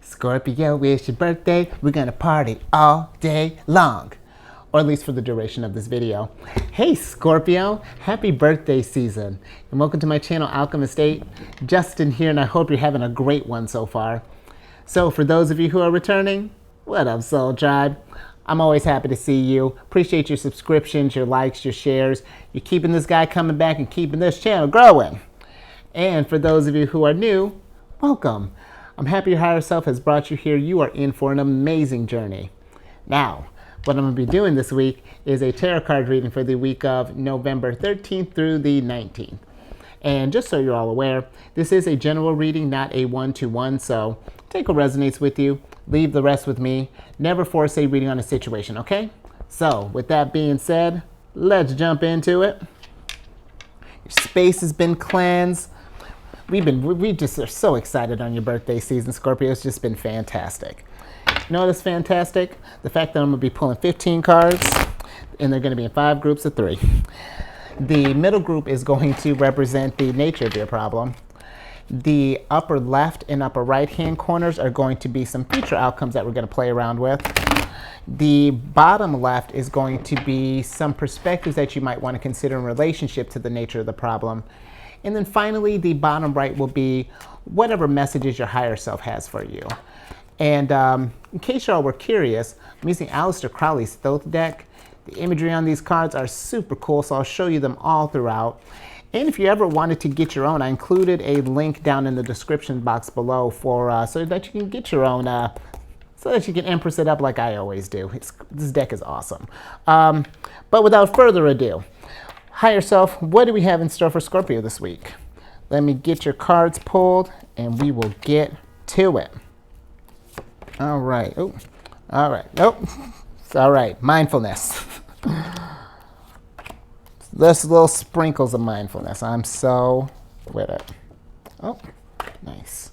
Scorpio, it's your birthday. We're gonna party all day long. Or at least for the duration of this video. Hey Scorpio, happy birthday season. And welcome to my channel, Alchemist 8. Justin here, and I hope you're having a great one so far. So for those of you who are returning, what up, Soul Tribe? I'm always happy to see you. Appreciate your subscriptions, your likes, your shares. You're keeping this guy coming back and keeping this channel growing. And for those of you who are new, welcome. I'm happy your higher self has brought you here. You are in for an amazing journey. Now, what I'm going to be doing this week is a tarot card reading for the week of November 13th through the 19th. And just so you're all aware, this is a general reading, not a one-to-one, so take what resonates with you, leave the rest with me. Never force a reading on a situation, okay? So, with that being said, let's jump into it. Your space has been cleansed. We just are so excited on your birthday season, Scorpio. It's just been fantastic. You know what's fantastic? The fact that I'm going to be pulling 15 cards, and they're going to be in 5 groups of 3. The middle group is going to represent the nature of your problem. The upper left and upper right hand corners are going to be some future outcomes that we're going to play around with. The bottom left is going to be some perspectives that you might want to consider in relationship to the nature of the problem. And then finally, the bottom right will be whatever messages your higher self has for you. And in case y'all were curious, I'm using Aleister Crowley's Thoth deck. The imagery on these cards are super cool, so I'll show you them all throughout. And if you ever wanted to get your own, I included a link down in the description box below for so that you can get your own, so that you can empress it up like I always do. This deck is awesome. But without further ado, higher self, what do we have in store for Scorpio this week? Let me get your cards pulled, and we will get to it. All right. Oh, all right. Nope. It's all right. Mindfulness. Just little sprinkles of mindfulness. I'm so with it. Oh, nice.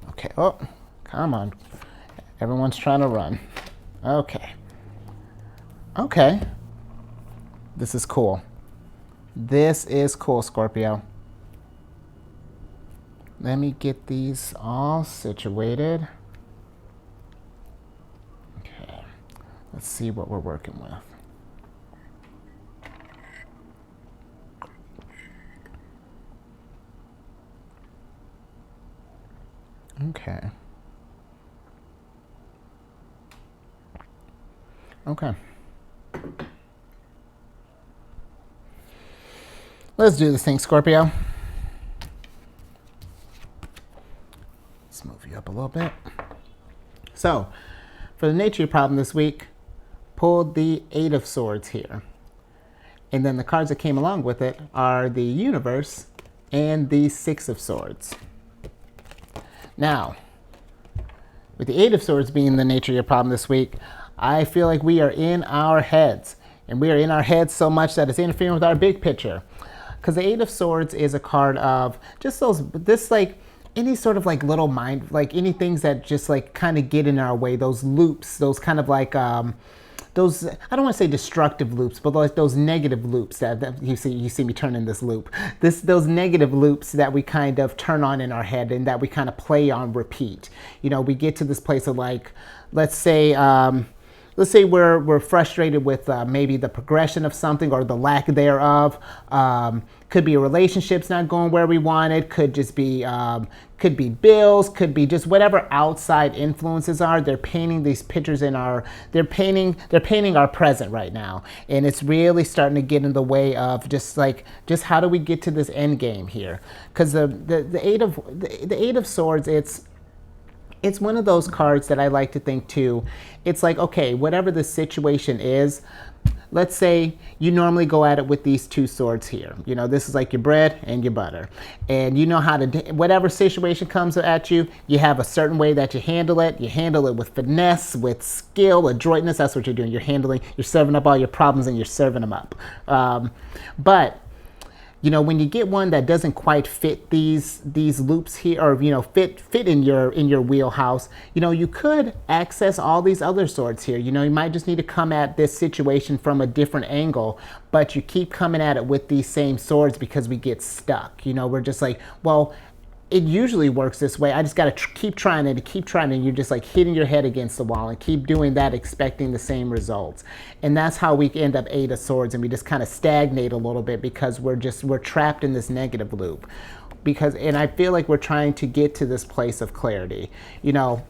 Okay. Oh, come on. Everyone's trying to run. Okay. Okay. This is cool. This is cool, Scorpio. Let me get these all situated. Okay. Let's see what we're working with. Okay. Okay. Let's do this thing, Scorpio. Let's move you up a little bit. So, for the nature of your problem this week, pulled the 8 of Swords here. And then the cards that came along with it are the Universe and the 6 of Swords. Now, with the 8 of Swords being the nature of your problem this week, I feel like we are in our heads. And we are in our heads so much that it's interfering with our big picture. Because the 8 of Swords is a card of just any sort of like little mind, like any things that just like kind of get in our way, those loops, those kind of like, those, I don't want to say destructive loops, but like those negative loops that you see me turn in this loop. Those negative loops that we kind of turn on in our head and that we kind of play on repeat. You know, we get to this place of like, let's say we're frustrated with maybe the progression of something or the lack thereof. Could be a relationship's not going where we wanted. Could just be bills. Could be just whatever outside influences are. They're painting these pictures they're painting our present right now, and it's really starting to get in the way of just how do we get to this end game here? Because the eight of Swords, it's one of those cards that I like to think too. It's like, okay, whatever the situation is, let's say you normally go at it with these 2 swords here. You know, this is like your bread and your butter. And you know how to, whatever situation comes at you, you have a certain way that you handle it. You handle it with finesse, with skill, adroitness. That's what you're doing. You're serving up all your problems and you're serving them up. But you know, when you get one that doesn't quite fit these loops here, or you know, fit in your wheelhouse, you know, you could access all these other swords here. You know, you might just need to come at this situation from a different angle, but you keep coming at it with these same swords because we get stuck. You know, we're just like, well, it usually works this way. I just got to keep trying it and keep trying it. And you're just like hitting your head against the wall and keep doing that, expecting the same results. And that's how we end up Eight of Swords, and we just kind of stagnate a little bit because we're trapped in this negative loop. And I feel like we're trying to get to this place of clarity, you know.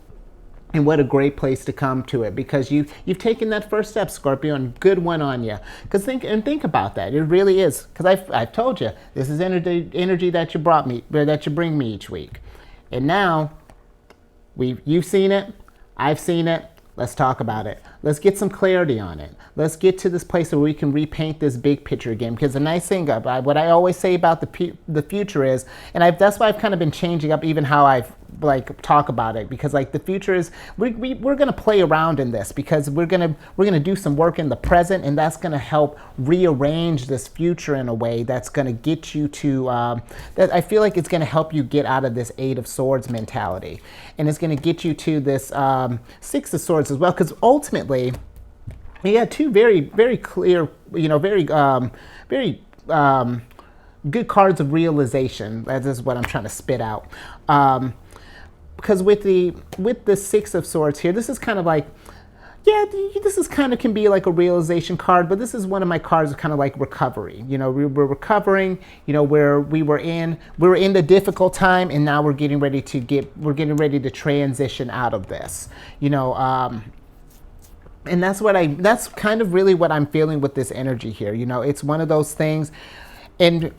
And what a great place to come to it, because you've taken that first step, Scorpio, and good one on you. Because think about that. It really is. Because I've told you, this is energy that you bring me each week. And now you've seen it, I've seen it. Let's talk about it. Let's get some clarity on it. Let's get to this place where we can repaint this big picture again. Because the nice thing, what I always say about the future is, and that's why I've kind of been changing up even how I've talk about it, because like the future is, we're gonna play around in this, because we're gonna do some work in the present, and that's gonna help rearrange this future in a way that's gonna get you to that I feel like it's gonna help you get out of this Eight of Swords mentality, and it's gonna get you to this Six of Swords as well, because ultimately you got two very, very clear, you know, very good cards of realization. That is what I'm trying to spit out. Because with the Six of Swords here, this is kind of like, yeah, this is kind of can be like a realization card, but this is one of my cards of kind of like recovery. You know, we're recovering, you know, where we were in the difficult time, and now we're getting ready to transition out of this, you know, and that's kind of really what I'm feeling with this energy here. You know, it's one of those things, and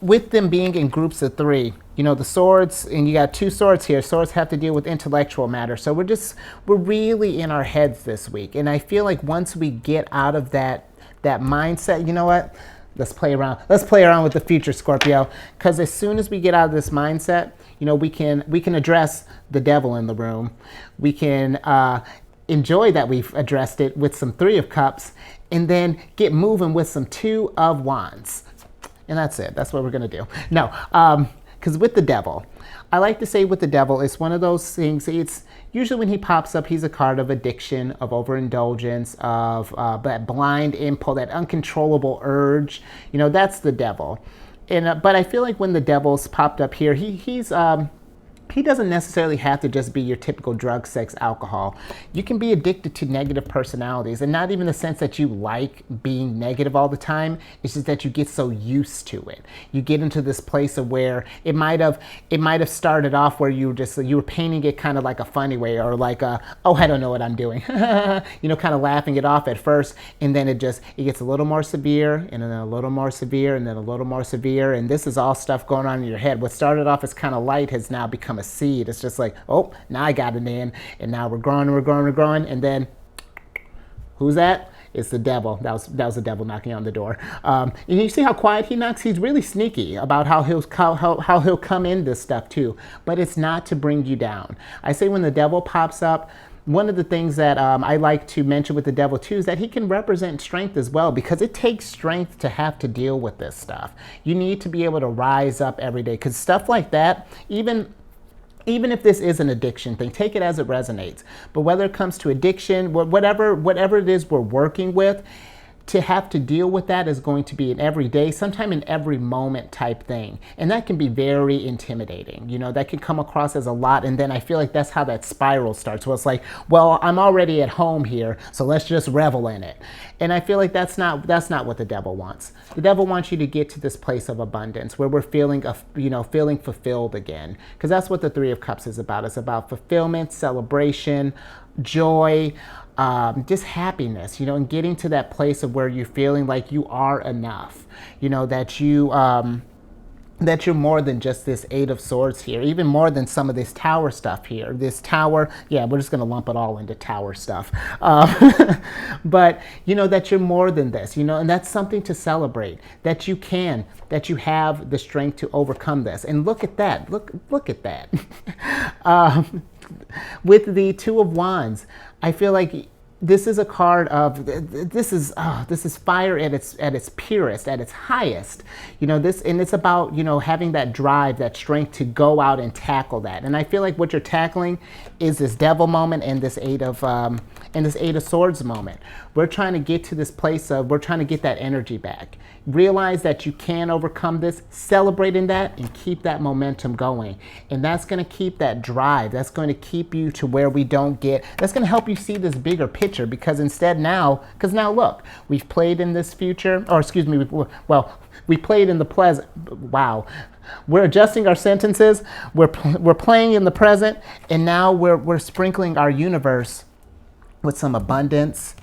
with them being in groups of three, you know, the swords, and you got two swords here. Swords have to deal with intellectual matter. So we're really in our heads this week. And I feel like once we get out of that mindset, you know what? Let's play around. Let's play around with the future, Scorpio. Because as soon as we get out of this mindset, you know, we can address the devil in the room. We can enjoy that we've addressed it with some Three of Cups, and then get moving with some Two of Wands. And that's it. That's what we're going to do. No, because with the devil, I like to say with the devil, it's one of those things. It's usually when he pops up, he's a card of addiction, of overindulgence, of that blind impulse, that uncontrollable urge. You know, that's the devil. And but I feel like when the devil's popped up here, he doesn't necessarily have to just be your typical drug, sex, alcohol. You can be addicted to negative personalities, and not even the sense that you like being negative all the time. It's just that you get so used to it. You get into this place of where it might have started off where you were painting it kind of like a funny way, or like oh, I don't know what I'm doing, you know, kind of laughing it off at first, and then it gets a little more severe, and then a little more severe, and then a little more severe, and this is all stuff going on in your head. What started off as kind of light has now become a seed. It's just like, oh, now I got it in, and now we're growing, and then who's that? It's the devil. That was the devil knocking on the door. And you see how quiet he knocks? He's really sneaky about how he'll come in this stuff too. But it's not to bring you down. I say when the devil pops up, one of the things that I like to mention with the devil too is that he can represent strength as well, because it takes strength to have to deal with this stuff. You need to be able to rise up every day, because stuff like that, even if this is an addiction thing, take it as it resonates. But whether it comes to addiction, whatever it is we're working with, to have to deal with that is going to be an everyday, sometime in every moment type thing. And that can be very intimidating. You know, that can come across as a lot. And then I feel like that's how that spiral starts. Well, it's like, well, I'm already at home here, so let's just revel in it. And I feel like that's not what the devil wants. The devil wants you to get to this place of abundance where we're feeling fulfilled again. Because that's what the Three of Cups is about. It's about fulfillment, celebration, joy, just happiness, you know, and getting to that place of where you're feeling like you are enough, you know, that you're more than just this Eight of Swords here, even more than some of this Tower stuff here. This Tower, yeah, we're just going to lump it all into Tower stuff. But, you know, that you're more than this, you know, and that's something to celebrate, that you have the strength to overcome this. And look at that. Look at that. With the Two of Wands, I feel like this is a card of this is fire at its purest, at its highest. This, and it's about having that drive, that strength to go out and tackle that. And I feel like what you're tackling is this devil moment and this eight of swords moment. We're trying to get to this place of, we're trying to get that energy back. Realize that you can overcome this, celebrating that, and keep that momentum going. And that's going to keep that drive. That's going to keep you to where we don't get, that's going to help you see this bigger picture, because instead now, look, we've played in this future, or excuse me, we played in the present. Wow. We're adjusting our sentences. We're playing in the present, and now we're sprinkling our universe with some abundance,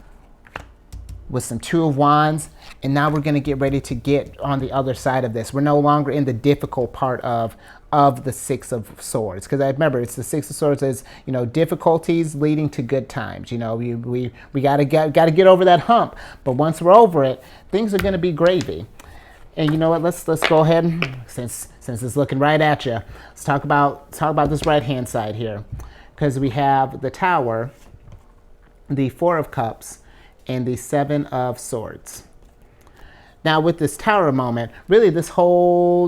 with some Two of Wands, and now we're going to get ready to get on the other side of this. We're no longer in the difficult part of the Six of Swords, because I remember it's the Six of Swords is difficulties leading to good times. We gotta get over that hump, but once we're over it, things are going to be gravy. And you know what? Let's go ahead, since it's looking right at you. Let's talk about this right hand side here, because we have the Tower, the Four of Cups, and the Seven of Swords. Now with this Tower moment, really this whole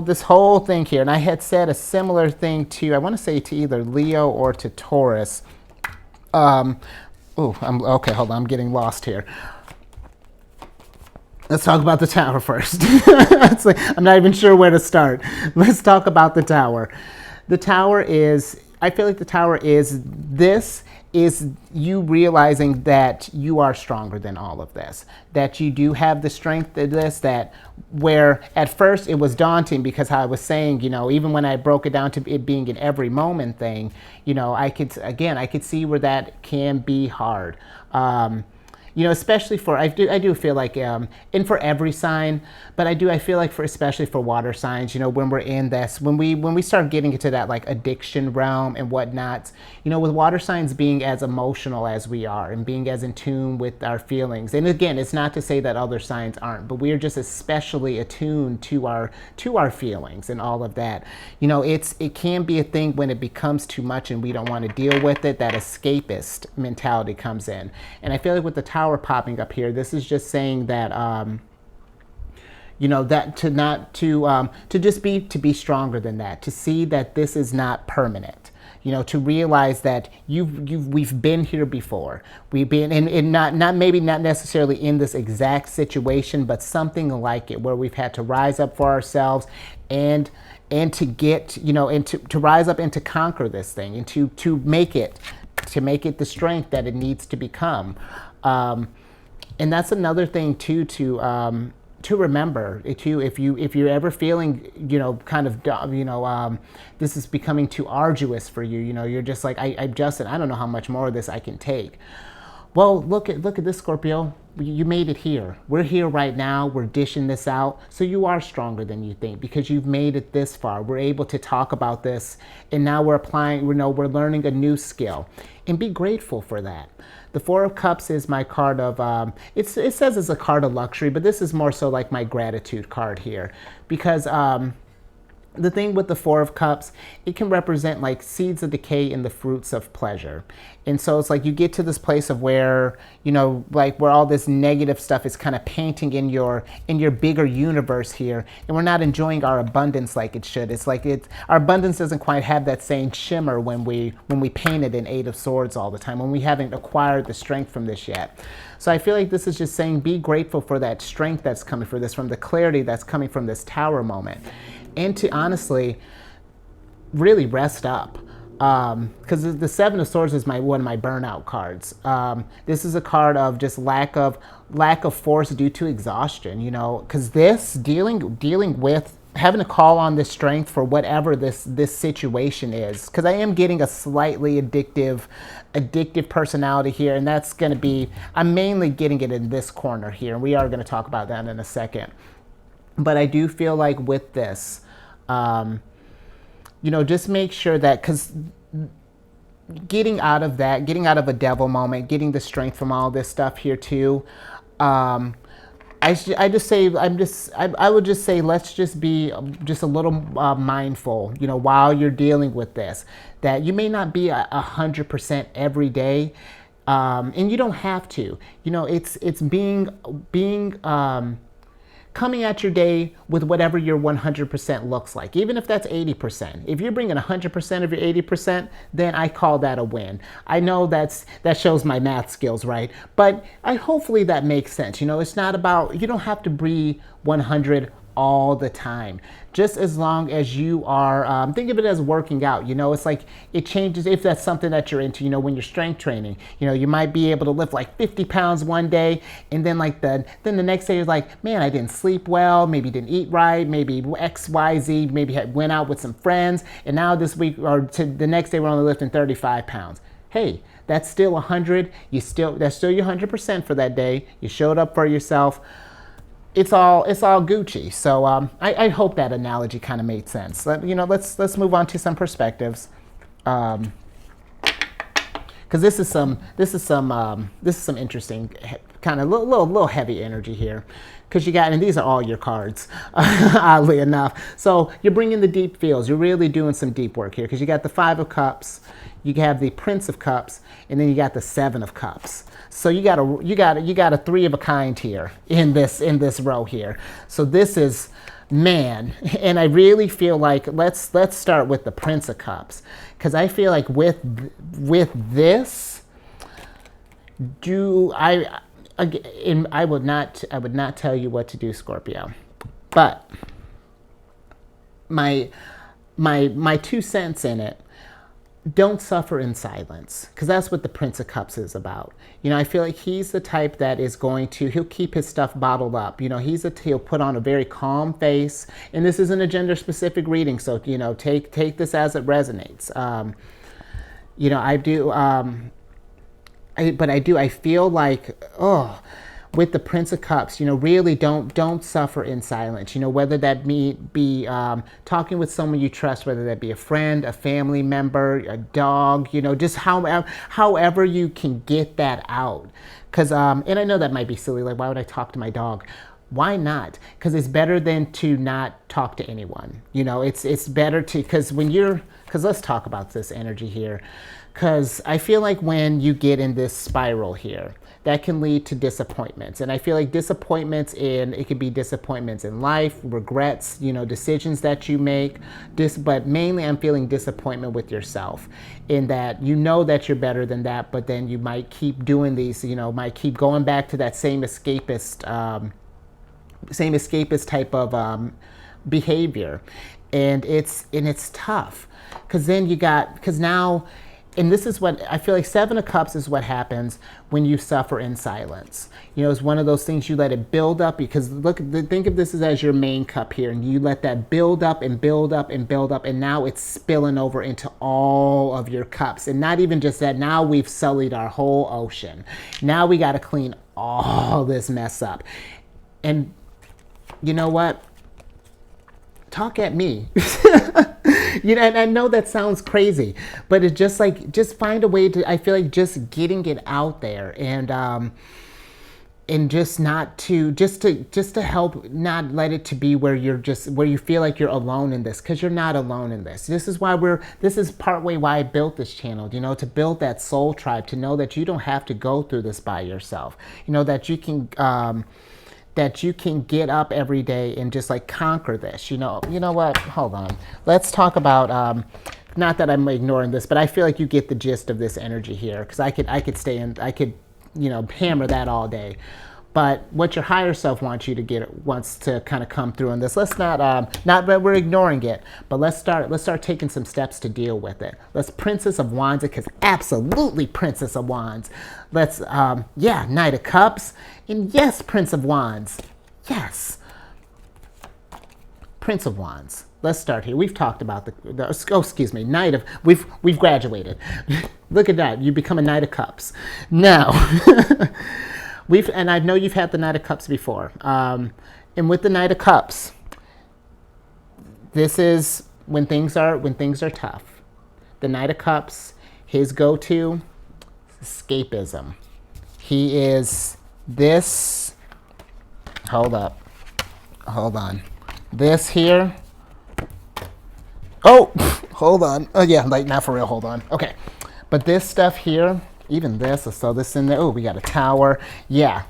thing here, and I had said a similar thing to, I want to say to either Leo or to Taurus. Okay, hold on, I'm getting lost here. Let's talk about the Tower first. I'm not even sure where to start. Let's talk about the Tower. The Tower is, I feel like the Tower is you realizing that you are stronger than all of this, that you do have the strength of this, that where at first it was daunting, because how I was saying, even when I broke it down to it being an every moment thing, I could see where that can be hard. Especially for, I do feel like, and for every sign, but I feel like especially for water signs, when we're in this, when we start getting into that like addiction realm and whatnot, with water signs being as emotional as we are and being as in tune with our feelings. And again, it's not to say that other signs aren't, but we're just especially attuned to our feelings and all of that. It can be a thing when it becomes too much and we don't want to deal with it, that escapist mentality comes in. And I feel like with the Tower popping up here, this is just saying that that to be stronger than that, to see that this is not permanent, to realize that we've been here before. We've been in not necessarily in this exact situation, but something like it, where we've had to rise up for ourselves and to get, and to rise up and to conquer this thing, and to make it the strength that it needs to become. And that's another thing too, to remember too, if you're ever feeling, this is becoming too arduous for you, you're just like, Justin, I don't know how much more of this I can take. Well, look at this, Scorpio. You made it here. We're here right now. We're dishing this out. So you are stronger than you think, because you've made it this far. We're able to talk about this, and now we're applying, we're learning a new skill, and be grateful for that. The Four of Cups is my card of, it says it's a card of luxury, but this is more so like my gratitude card here, because the thing with the Four of Cups, it can represent like seeds of decay and the fruits of pleasure. And so it's like you get to this place of where, like where all this negative stuff is kind of painting in your bigger universe here, and we're not enjoying our abundance like it should. It's like our abundance doesn't quite have that same shimmer when we paint it in Eight of Swords all the time, when we haven't acquired the strength from this yet. So I feel like this is just saying, be grateful for that strength that's coming for this, from the clarity that's coming from this Tower moment. And to honestly really rest up, because the Seven of Swords is one of my burnout cards. This is a card of just lack of force due to exhaustion, because this dealing with having to call on this strength for whatever this situation is, because I am getting a slightly addictive personality here, and that's going to be, I'm mainly getting it in this corner here, and we are going to talk about that in a second. But I do feel like with this, just make sure that, because getting out of a devil moment, getting the strength from all this stuff here too, I would just say, let's just be just a little mindful, while you're dealing with this, that you may not be 100% every day. And you don't have to. You know, it's coming at your day with whatever your 100% looks like, even if that's 80%. If you're bringing 100% of your 80%, then I call that a win. I know that shows my math skills, right? But hopefully that makes sense. You know, it's not about, you don't have to be 100 all the time. Just as long as you are, think of it as working out. You know, it's like it changes if that's something that you're into. You know, when you're strength training, you know, you might be able to lift like 50 pounds one day, and then the next day you're like, man, I didn't sleep well, maybe didn't eat right, maybe X, Y, Z, maybe went out with some friends, and now this week or the next day we're only lifting 35 pounds. Hey, that's still 100. That's still your 100% for that day. You showed up for yourself. It's all Gucci. So I hope that analogy kind of made sense. Let's move on to some perspectives, because this is some interesting kind of little heavy energy here, because you got, and these are all your cards, oddly enough. So you're bringing the deep feels. You're really doing some deep work here, because you got the 5 of Cups, you have the Prince of Cups, and then you got the 7 of Cups. So you got a 3 of a kind here in this row here. So this is, man, and I really feel like let's start with the Prince of Cups, because I feel like with this, I would not tell you what to do, Scorpio, but my 2 cents in it. Don't suffer in silence, because that's what the Prince of Cups is about. You know, I feel like he's the type that is he'll keep his stuff bottled up. You know, he'll put on a very calm face, and this isn't a gender specific reading, so, you know, take this as it resonates. You know, I feel like, with the Prince of Cups, you know, really don't suffer in silence. You know, whether that be talking with someone you trust, whether that be a friend, a family member, a dog, you know, just however you can get that out. Because, and I know that might be silly, like, why would I talk to my dog? Why not? Because it's better than to not talk to anyone. You know, it's better to, because let's talk about this energy here. Because I feel like when you get in this spiral here, that can lead to disappointments. And I feel like it could be disappointments in life, regrets, you know, decisions that you make. But mainly I'm feeling disappointment with yourself, in that you know that you're better than that, but then you might keep doing these, you know, might keep going back to that same escapist type of behavior. And it's tough, because now, and this is what I feel like 7 of Cups is what happens when you suffer in silence. You know, it's one of those things, you let it build up, because think of this as your main cup here, and you let that build up and build up and build up, and now it's spilling over into all of your cups. And not even just that, now we've sullied our whole ocean. Now we got to clean all this mess up. And you know what? Talk at me. You know, and I know that sounds crazy, but it's just like, just find a way to, I feel like just getting it out there, and just to help not let it to be where you feel like you're alone in this, because you're not alone in this. This is partway why I built this channel, you know, to build that soul tribe, to know that you don't have to go through this by yourself. You know, that you can get up every day and just like conquer this. You know what? Hold on. Let's talk about, not that I'm ignoring this, but I feel like you get the gist of this energy here, because I could, you know, hammer that all day. But what your higher self wants to kind of come through in this. Let's not that we're ignoring it, but let's start taking some steps to deal with it. Let's Princess of Wands it, because absolutely Princess of Wands. Let's, Knight of Cups, and yes, Prince of Wands. Yes. Prince of Wands. Let's start here. We've talked about Knight of, we've graduated. Look at that. You become a Knight of Cups. Now, and I know you've had the Knight of Cups before. And with the Knight of Cups, this is when things are tough. The Knight of Cups, his go-to, escapism. He is this. Hold on. This here. Oh, hold on. Oh yeah, like not for real. Hold on. Okay, but this stuff here Even this, let's throw this in there. Oh, we got a tower. Yeah,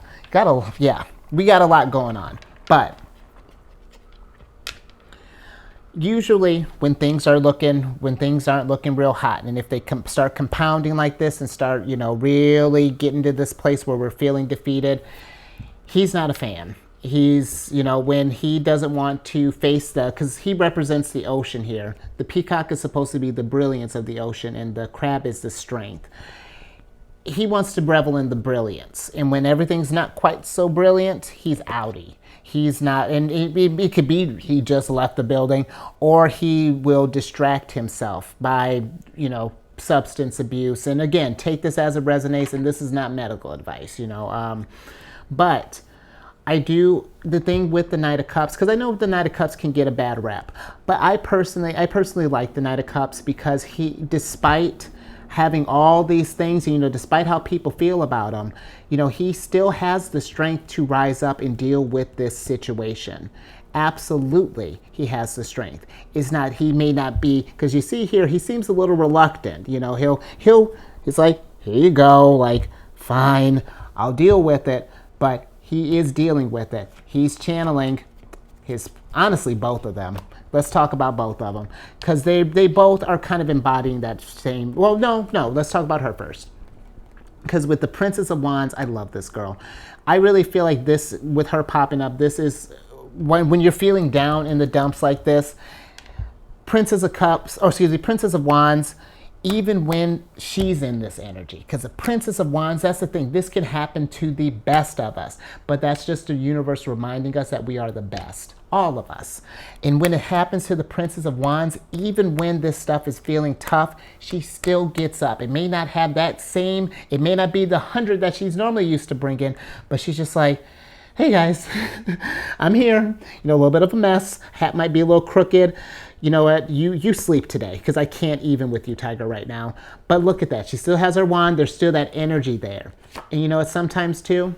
we got a lot going on. But usually when things aren't looking real hot, and if they start compounding like this and start, really getting to this place where we're feeling defeated, he's not a fan. He's, when he doesn't want to face because he represents the ocean here. The peacock is supposed to be the brilliance of the ocean, and the crab is the strength. He wants to revel in the brilliance. And when everything's not quite so brilliant, he's outie. He's not, and it could be he just left the building, or he will distract himself by, substance abuse. And again, take this as it resonates, and this is not medical advice, but the thing with the Knight of Cups, because I know the Knight of Cups can get a bad rep, but I personally like the Knight of Cups because despite having all these things, despite how people feel about him, he still has the strength to rise up and deal with this situation. Absolutely, he has the strength. He may not be, because you see here, he seems a little reluctant. He's like, here you go, like, fine, I'll deal with it, but he is dealing with it. He's channeling honestly, both of them. Let's talk about both of them, because they both are kind of embodying that same, well, no, let's talk about her first. Because with the Princess of Wands, I love this girl. I really feel like this, with her popping up, this is, when you're feeling down in the dumps like this, Princess of Wands, even when she's in this energy, because the Princess of Wands, that's the thing, this can happen to the best of us, but that's just the universe reminding us that we are the best, all of us. And when it happens to the Princess of Wands, even when this stuff is feeling tough, she still gets up. It may not have it may not be the 100 that she's normally used to bringing, but she's just like, hey guys, I'm here, a little bit of a mess, hat might be a little crooked. You know what, you sleep today, because I can't even with you, Tiger, right now. But look at that. She still has her wand. There's still that energy there. And what, sometimes, too,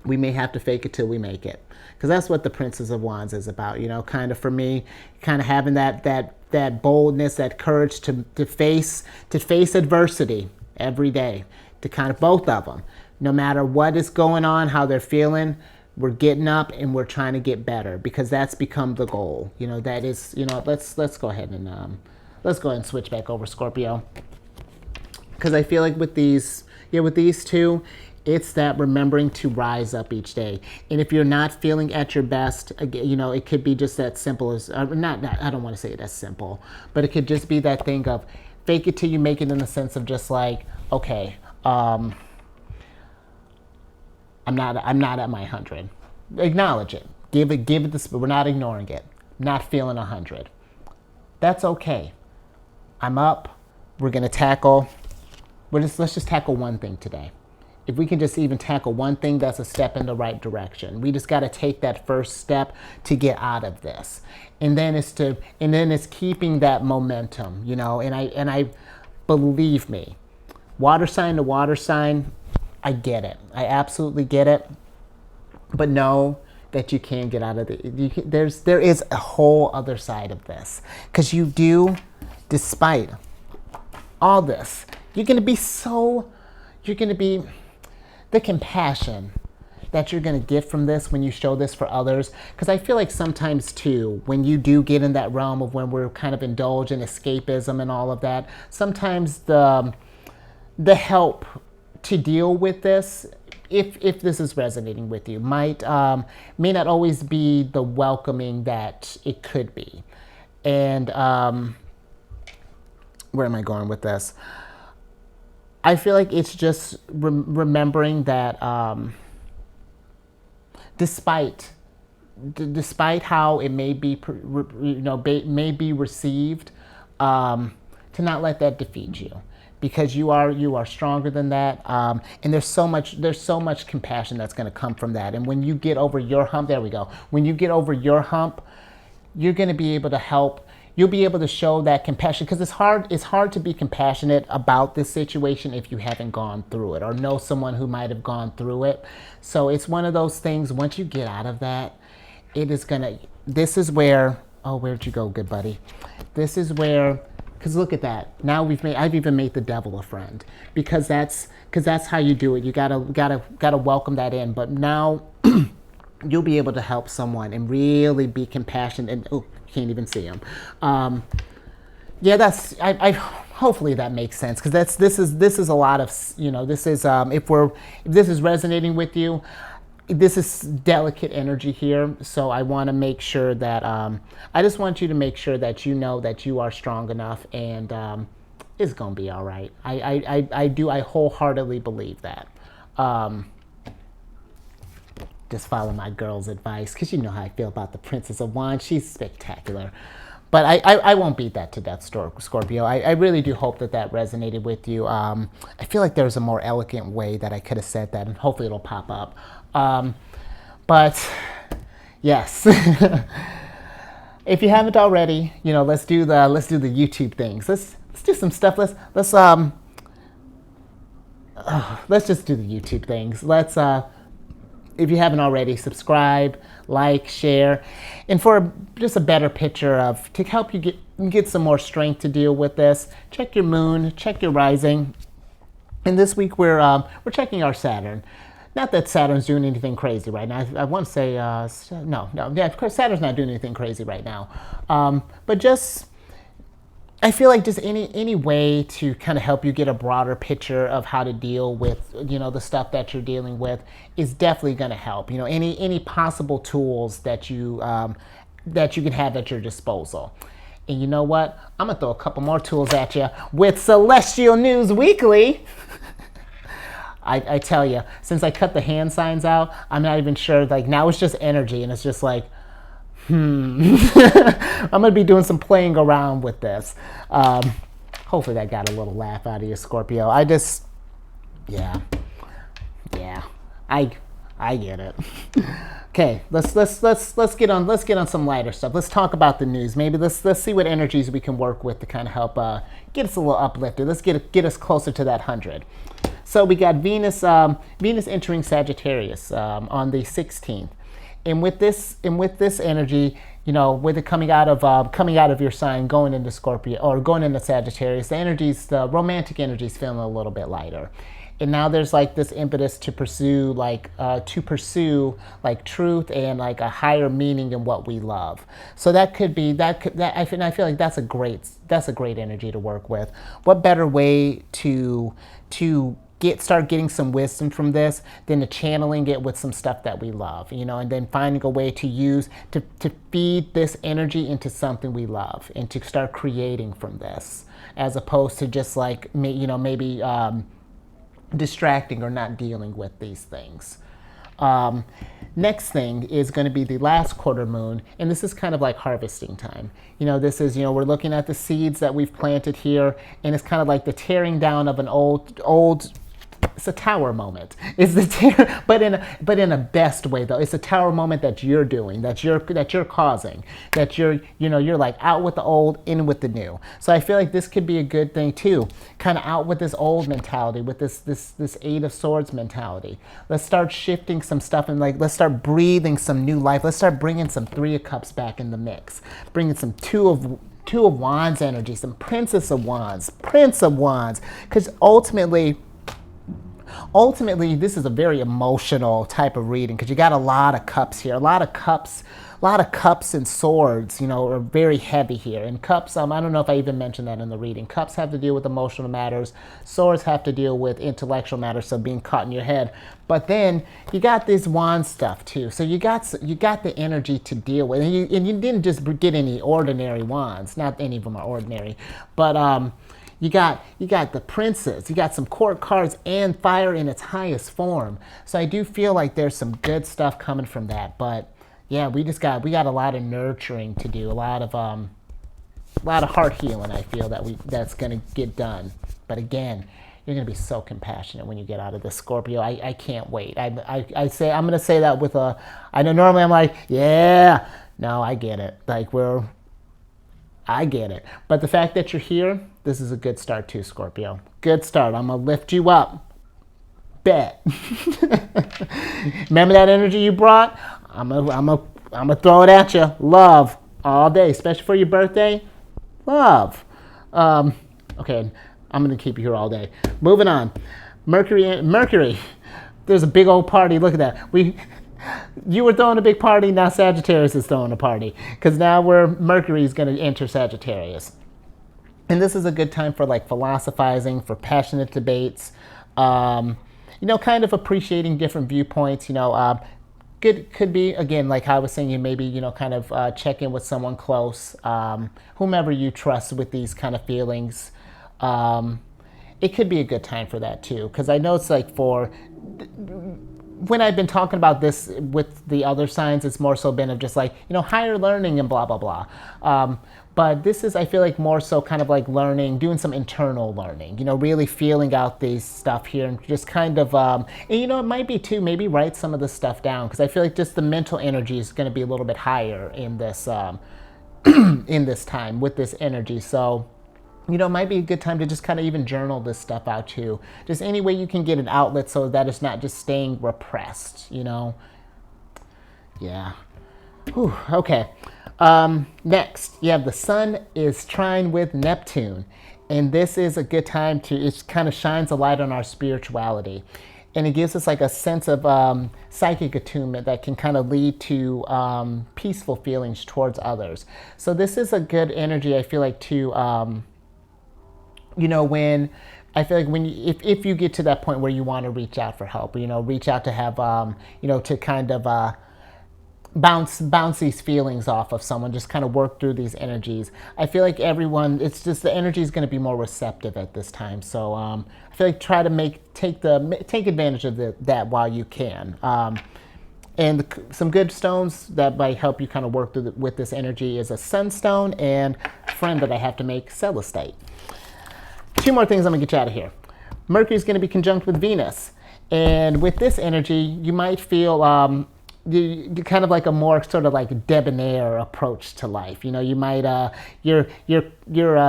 we may have to fake it till we make it. Because that's what the Princess of Wands is about, kind of for me, kind of having that boldness, that courage to face adversity every day, to kind of both of them. No matter what is going on, how they're feeling, we're getting up and we're trying to get better, because that's become the goal. That is, let's go ahead and switch back over, Scorpio. Because I feel like with these two, it's that remembering to rise up each day. And if you're not feeling at your best, it could be just that simple as, I don't want to say it as simple, but it could just be that thing of fake it till you make it, in the sense of just like, okay, I'm not at my 100. Acknowledge it. Give it this, but we're not ignoring it. Not feeling 100. That's okay. I'm up. We're gonna tackle. Let's just tackle one thing today. If we can just even tackle one thing, that's a step in the right direction. We just got to take that first step to get out of this, and then it's keeping that momentum, And I believe me, water sign to water sign, I get it. I absolutely get it. But know that you can get out of it. There is a whole other side of this, because despite all this, you're going to be the compassion that you're going to get from this when you show this for others. Because I feel like sometimes too, when you do get in that realm of when we're kind of indulge in escapism and all of that, sometimes the help to deal with this, if this is resonating with you, may not always be the welcoming that it could be. And where am I going with this? I feel like it's just remembering that despite how it may be may be received, to not let that defeat you. Because you are stronger than that, and there's so much compassion that's going to come from that. And when you get over your hump, there we go. When you get over your hump, you're going to be able to help. You'll be able to show that compassion, because it's hard to be compassionate about this situation if you haven't gone through it or know someone who might have gone through it. So it's one of those things. Once you get out of that, this is where, oh, where'd you go, good buddy? This is where Because look at that. Now I've even made the devil a friend, because that's how you do it. You gotta welcome that in. But now you'll be able to help someone and really be compassionate. And oh, can't even see him. Yeah, that's I hopefully that makes sense, because this is a lot of, this is if this is resonating with you, this is delicate energy here. So I want to make sure that I just want you to make sure that you know that you are strong enough, and it's gonna be all right. I wholeheartedly believe that. Just follow my girl's advice, because you know how I feel about the Princess of Wands. She's spectacular. But I won't beat that to death, Scorpio. I really do hope that resonated with you. I feel like there's a more elegant way that I could have said that, and hopefully it'll pop up. But yes, if you haven't already, let's do the YouTube things. Let's do some stuff. Let's just do the YouTube things. If you haven't already, subscribe, like, share, and for just a better picture to help you get some more strength to deal with this, check your moon, check your rising. And this week we're checking our Saturn. Not that Saturn's doing anything crazy right now. I want to say no. Yeah, of course Saturn's not doing anything crazy right now. But just, I feel like just any way to kind of help you get a broader picture of how to deal with, the stuff that you're dealing with is definitely going to help. Any possible tools that you can have at your disposal. And you know what? I'm going to throw a couple more tools at you with Celestial News Weekly. I tell you, since I cut the hand signs out, I'm not even sure. Like, now it's just energy, and it's just like, I'm going to be doing some playing around with this. Hopefully that got a little laugh out of you, Scorpio. I get it. Okay, let's get on some lighter stuff. Let's talk about the news. Maybe let's see what energies we can work with to kind of help get us a little uplifted. Let's get us closer to that 100. So we got Venus entering Sagittarius on the 16th. And with this energy, with it coming out of your sign, going into Scorpio or going into Sagittarius, the romantic energy's feeling a little bit lighter. And now there's like this impetus to pursue truth and like a higher meaning in what we love. So I feel like that's a great energy to work with. What better way to start getting some wisdom from this than to channeling it with some stuff that we love, and then finding a way to use to feed this energy into something we love and to start creating from this, as opposed to just like maybe distracting or not dealing with these things. Next thing is going to be the last quarter moon, and this is kind of like harvesting time. This is, we're looking at the seeds that we've planted here, and it's kind of like the tearing down of an old. It's a tower moment. It's but in a best way though. It's a tower moment that you're doing, that you're causing, that you're like out with the old, in with the new. So I feel like this could be a good thing too. Kind of out with this old mentality, with this Eight of Swords mentality. Let's start shifting some stuff, and let's start breathing some new life. Let's start bringing some Three of Cups back in the mix, bringing some Two of Wands energy, some Princess of Wands, Prince of Wands, because ultimately, this is a very emotional type of reading, because you got a lot of cups here. A lot of cups and swords, are very heavy here. And cups, I don't know if I even mentioned that in the reading. Cups have to deal with emotional matters. Swords have to deal with intellectual matters, so being caught in your head. But then you got this wand stuff too. So you got the energy to deal with. And you didn't just get any ordinary wands. Not any of them are ordinary. But you got the Princess, you got some court cards, and fire in its highest form. So I do feel like there's some good stuff coming from that. But yeah, we got a lot of nurturing to do, a lot of heart healing. I feel that's gonna get done. But again, you're gonna be so compassionate when you get out of this, Scorpio. I can't wait. I'm gonna say that with I know normally I'm like, yeah, no, I get it. I get it. But the fact that you're here, this is a good start too, Scorpio. Good start. I'm going to lift you up. Bet. Remember that energy you brought? I'm gonna throw it at you. Love all day, especially for your birthday. Love. Okay, I'm going to keep you here all day. Moving on. Mercury. There's a big old party. Look at that. You were throwing a big party. Now Sagittarius is throwing a party. Because now Mercury is going to enter Sagittarius. And this is a good time for like philosophizing, for passionate debates, kind of appreciating different viewpoints, good could be, again, like I was saying, you maybe, kind of check in with someone close, whomever you trust with these kind of feelings. It could be a good time for that too, because I know it's like when I've been talking about this with the other signs, it's more so been of just like, higher learning and blah, blah, blah. But this is, I feel like, more so kind of like learning, doing some internal learning, really feeling out these stuff here and just kind of, and it might be too, maybe write some of this stuff down, because I feel like just the mental energy is going to be a little bit higher in this, in this time with this energy. So, it might be a good time to just kind of even journal this stuff out too. Just any way you can get an outlet so that it's not just staying repressed, Yeah. Whew, okay. Next, you have the Sun is trine with Neptune. And this is a good time it kind of shines a light on our spirituality. And it gives us like a sense of psychic attunement that can kind of lead to peaceful feelings towards others. So this is a good energy, I feel like, to... when I feel like if you get to that point where you want to reach out for help, reach out to have, to kind of bounce these feelings off of someone, just kind of work through these energies. I feel like it's just the energy is going to be more receptive at this time. So I feel like try to take advantage of that while you can. And some good stones that might help you kind of work with this energy is a sunstone and a friend that I have to make, celestite. Two more things I'm going to get you out of here. Mercury's going to be conjunct with Venus. And with this energy, you might feel you kind of like a more sort of like debonair approach to life. You might, your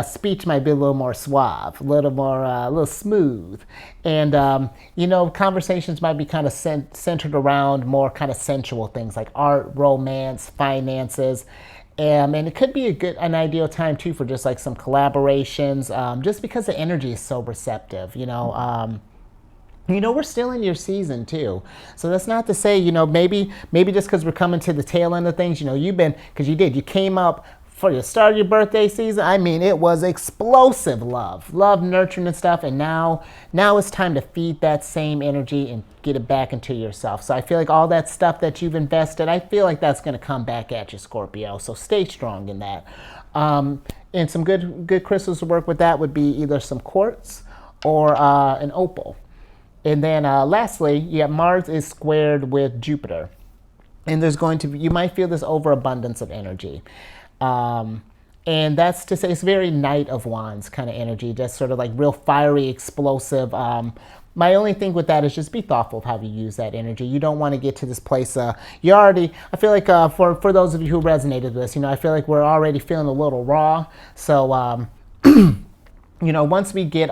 speech might be a little more suave, a little smooth. And, conversations might be kind of centered around more kind of sensual things like art, romance, finances. And it could be an ideal time too for just like some collaborations, just because the energy is so receptive. We're still in your season too, so that's not to say maybe just because we're coming to the tail end of things. You came up for the start of your birthday season. I mean, it was explosive love, nurturing and stuff, and now it's time to feed that same energy and get it back into yourself. So I feel like all that stuff that you've invested, I feel like that's going to come back at you, Scorpio. So stay strong in that. And some good crystals to work with that would be either some quartz or an opal. And then lastly, Mars is squared with Jupiter, and you might feel this overabundance of energy. And that's to say, it's very Knight of Wands kind of energy, just sort of like real fiery, explosive. My only thing with that is just be thoughtful of how you use that energy. You don't want to get to this place. I feel like for those of you who resonated with this, I feel like we're already feeling a little raw. So, once we get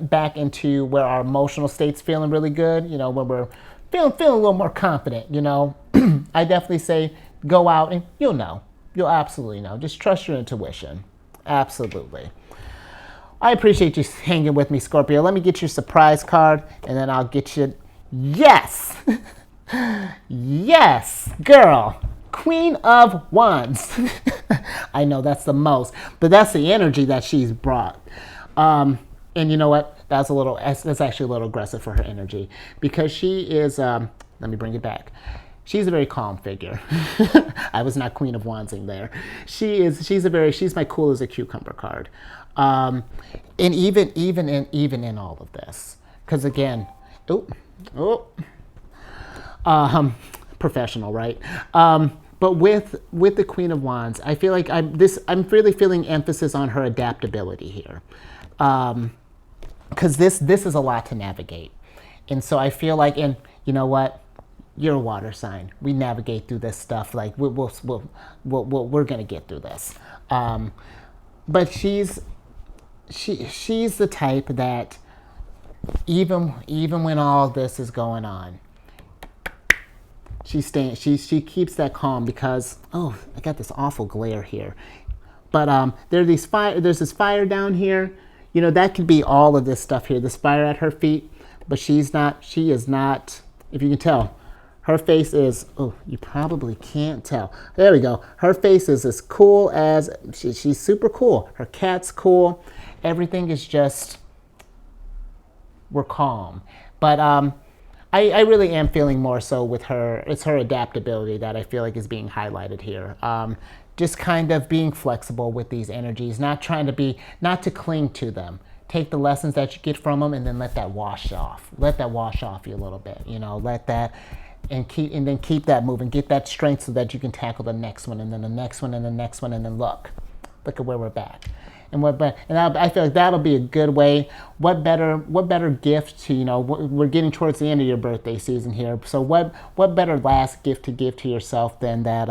back into where our emotional state's feeling really good, when we're feeling a little more confident, I definitely say go out and you'll absolutely know. Just trust your intuition. Absolutely. I appreciate you hanging with me, Scorpio. Let me get your surprise card, and then I'll get you. Yes! Yes, girl. Queen of Wands. I know that's the most, but that's the energy that she's brought. And you know what? That's actually a little aggressive for her energy, because she is, let me bring it back. She's a very calm figure. I was not Queen of Wands in there. She's my cool as a cucumber card. And even in all of this, because again, professional, right? But with the Queen of Wands, I feel like I'm really feeling emphasis on her adaptability here, because this is a lot to navigate, and so I feel like, and you know what, you're a water sign. We navigate through this stuff. Like we're gonna get through this. But she's the type that even when all this is going on, she keeps that calm, because I got this awful glare here. But there's this fire down here. You know, that could be all of this stuff here, this fire at her feet, but she is not, if you can tell, her face is, oh, you probably can't tell. There we go. Her face is as cool as, she's super cool. Her cat's cool. Everything is just, we're calm. But I really am feeling more so with her. It's her adaptability that I feel like is being highlighted here. Just kind of being flexible with these energies, not to cling to them. Take the lessons that you get from them and then let that wash off. Let that wash off you a little bit, you know, let that, and then keep that moving. Get that strength so that you can tackle the next one and then the next one and the next one, and then look at where we're back. And I feel like that'll be a good way. What better gift to, you know, we're getting towards the end of your birthday season here. So what better last gift to give to yourself than that,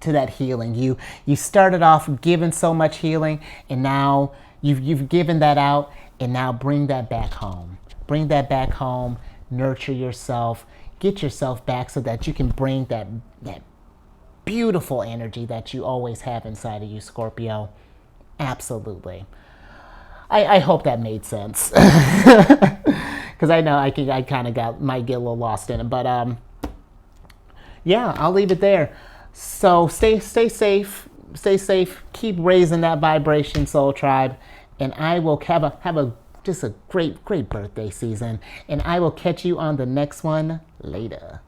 to that healing. You started off giving so much healing, and now you've given that out, and now bring that back home. Bring that back home, nurture yourself, get yourself back so that you can bring that beautiful energy that you always have inside of you, Scorpio. Absolutely. I hope that made sense. Because I know I kind of might get a little lost in it. But yeah, I'll leave it there. So stay safe. Stay safe. Keep raising that vibration, Soul Tribe. And I will have just a great birthday season. And I will catch you on the next one later.